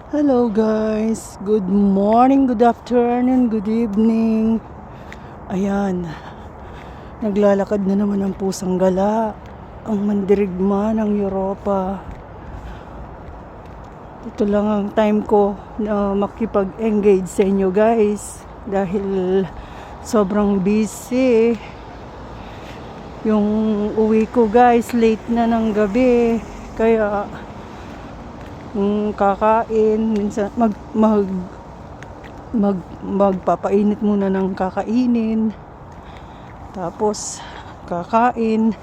Hello guys, good morning, good afternoon, good evening. Ayan, naglalakad na naman ang pusang gala, ang mandirigma ng Europa. Ito lang ang time ko na makipag-engage sa inyo guys dahil sobrang busy. Yung uwi ko guys, late na ng gabi, kaya kakain, minsan magpapainit muna ng kakainin, tapos kakain,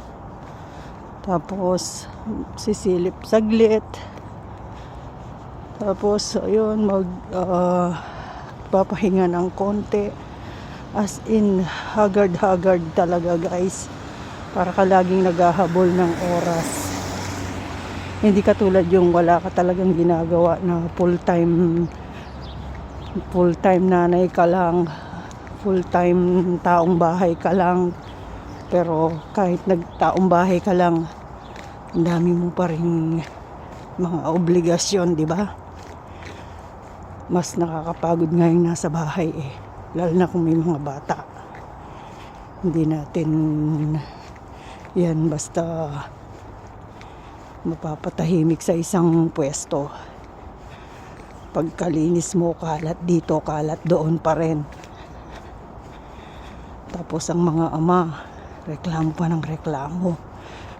tapos sisilip saglit, tapos ayun papahinga ng konti, as in haggard talaga guys, para ka laging naghahabol ng oras. Hindi katulad yung wala ka talagang ginagawa na full-time nanay ka lang, full-time taong bahay ka lang. Pero kahit nagtaong bahay ka lang, ang dami mo pa rin mga obligasyon, di ba? Mas nakakapagod nga yung nasa bahay lalo na kung may mga bata. Hindi natin yan basta mapapatahimik sa isang pwesto. Pagkalinis mo, kalat dito, kalat doon pa rin. Tapos ang mga ama, reklamo pa ng reklamo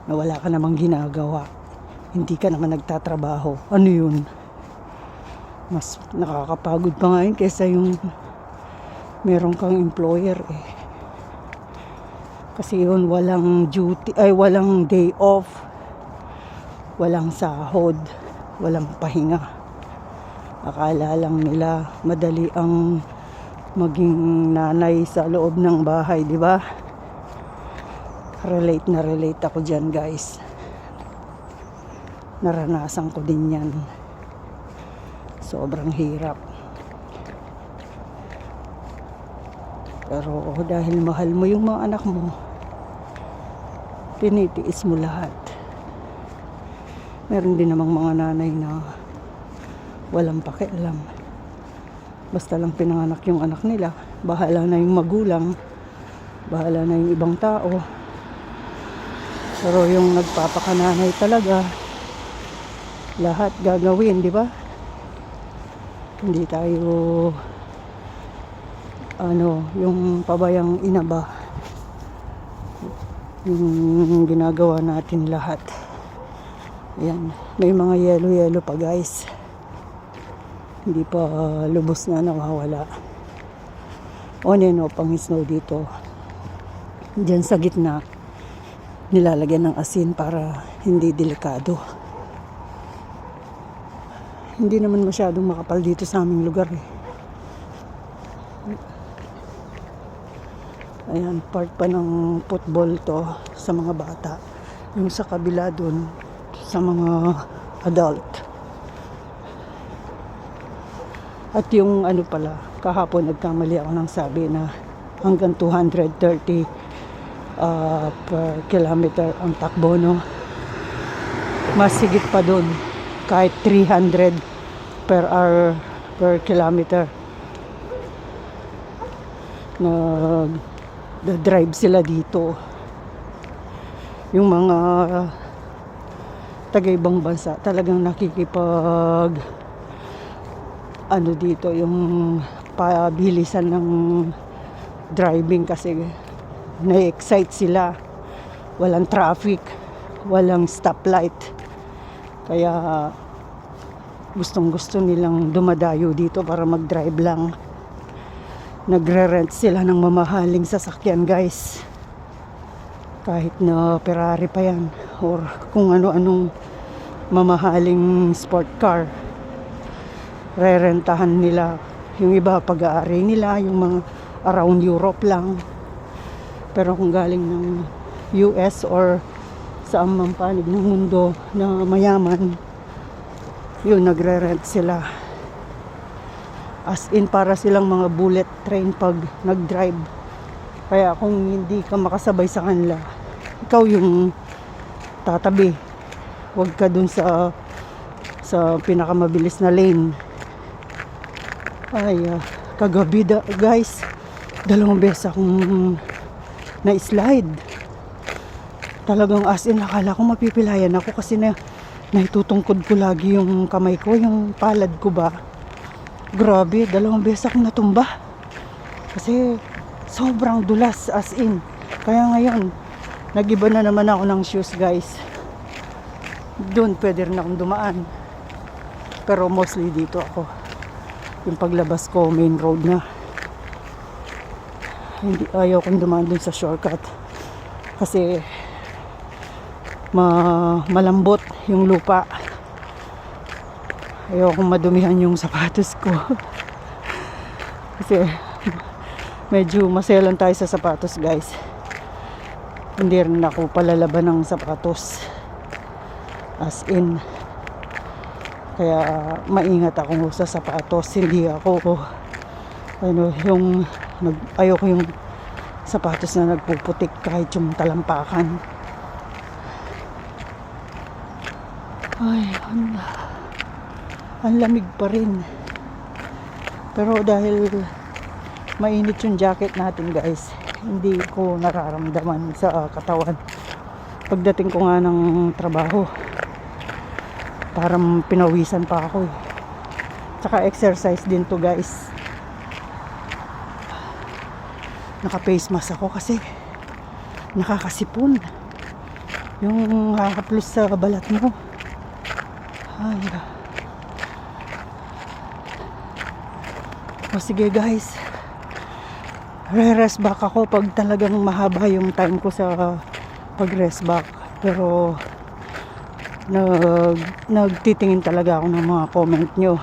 na wala ka namang ginagawa, hindi ka naman nagtatrabaho. Ano yun? Mas nakakapagod pa nga yun kaysa yung meron kang employer kasi yun walang duty, walang day off, walang sahod, walang pahinga. Akala lang nila madali ang maging nanay sa loob ng bahay, di ba? Relate ako dyan guys. Naranasan ko din yan. Sobrang hirap. Pero dahil mahal mo yung mga anak mo, tinitiis mo lahat. Meron din namang mga nanay na walang pakialam. Basta lang pinanganak yung anak nila, bahala na yung magulang, bahala na yung ibang tao. Pero yung nagpapakananay talaga, lahat gagawin, di ba? Hindi tayo yung pabayang ina ba, yung ginagawa natin lahat. Ayan, may mga yelo pa guys, hindi pa lubos na nawawala. On and off ang snow dito. Diyan sa gitna nilalagyan ng asin para hindi delikado. Hindi naman masyadong makapal dito sa aming lugar Ayan, part pa ng football to sa mga bata. Yung sa kabila dun sa mga adult. At yung pala, kahapon nagkamali ako ng sabi na hanggang 230 per kilometer ang takbo, no? Mas sigit pa dun, kahit 300 per hour per kilometer. Drive sila dito. Yung mga taga-ibang bansa talagang nakikipag dito, yung pabilisan ng driving kasi na-excite sila. Walang traffic, walang stoplight, kaya gustong-gusto nilang dumadayo dito para mag-drive lang. Nagre-rent sila ng mamahaling sasakyan guys, kahit na Ferrari pa yan or kung ano-anong mamahaling sport car, rerentahan nila. Yung iba pag-aari nila, yung mga around Europe lang. Pero kung galing ng US or sa amang panig ng mundo na mayaman, yun, nagre-rent sila. As in, para silang mga bullet train pag nag-drive. Kaya kung hindi ka makasabay sa kanila, ikaw yung tatabi. Huwag ka dun sa pinakamabilis na lane. Ay, kagabi guys, 2 beses akong na-slide. Talagang as in, akala ko mapipilayan ako kasi naitutungkod ko lagi yung kamay ko, yung palad ko ba. Grabe, 2 beses akong natumba. Kasi sobrang dulas as in. Kaya ngayon, nag-iba na naman ako ng shoes guys. Doon pwede rin akong dumaan. Pero mostly dito ako. Yung paglabas ko, main road na. Hindi, ayaw kong dumaan dun sa shortcut. Kasi malambot yung lupa. Ayaw kong madumihan yung sapatos ko. Kasi medyo maselan tayo sa sapatos guys. Hindi rin ako palalaban ng sapatos. As in, kaya maingat ako sa sapatos. Hindi ako ayoko yung sapatos na nagpuputik kahit yung talampakan. Ay, ang lamig pa rin. Pero dahil mainit yung jacket natin guys, hindi ko nararamdaman sa katawan. Pagdating ko nga ng trabaho, parang pinawisan pa ako eh. Tsaka exercise din to guys. Naka face mask ako kasi nakakasipon yung nakakaplos sa balat mo. Ay, o sige guys, re-rest back ako pag talagang mahaba yung time ko sa pag-rest back. Pero nagtitingin talaga ako ng mga comment nyo,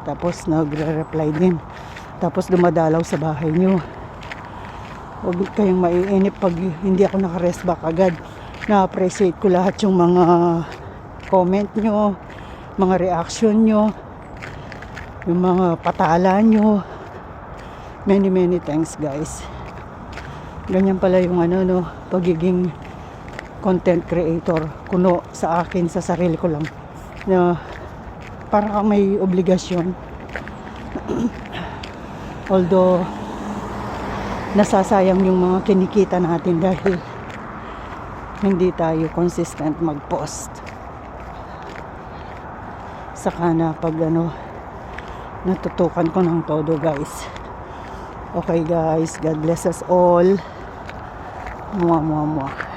tapos nagre-reply din, tapos dumadalaw sa bahay nyo. Huwag kayong maiinip pag hindi ako naka-rest back agad. Na-appreciate ko lahat yung mga comment nyo, mga reaction nyo, yung mga patala nyo. Many thanks guys. Ganyan pala yung pagiging content creator. Kuno sa akin, sa sarili ko lang, na parang may obligasyon. Although nasasayang yung mga kinikita natin dahil hindi tayo consistent mag-post. Saka na pag natutukan ko ng todo guys. Okay guys, God bless us all. Mua.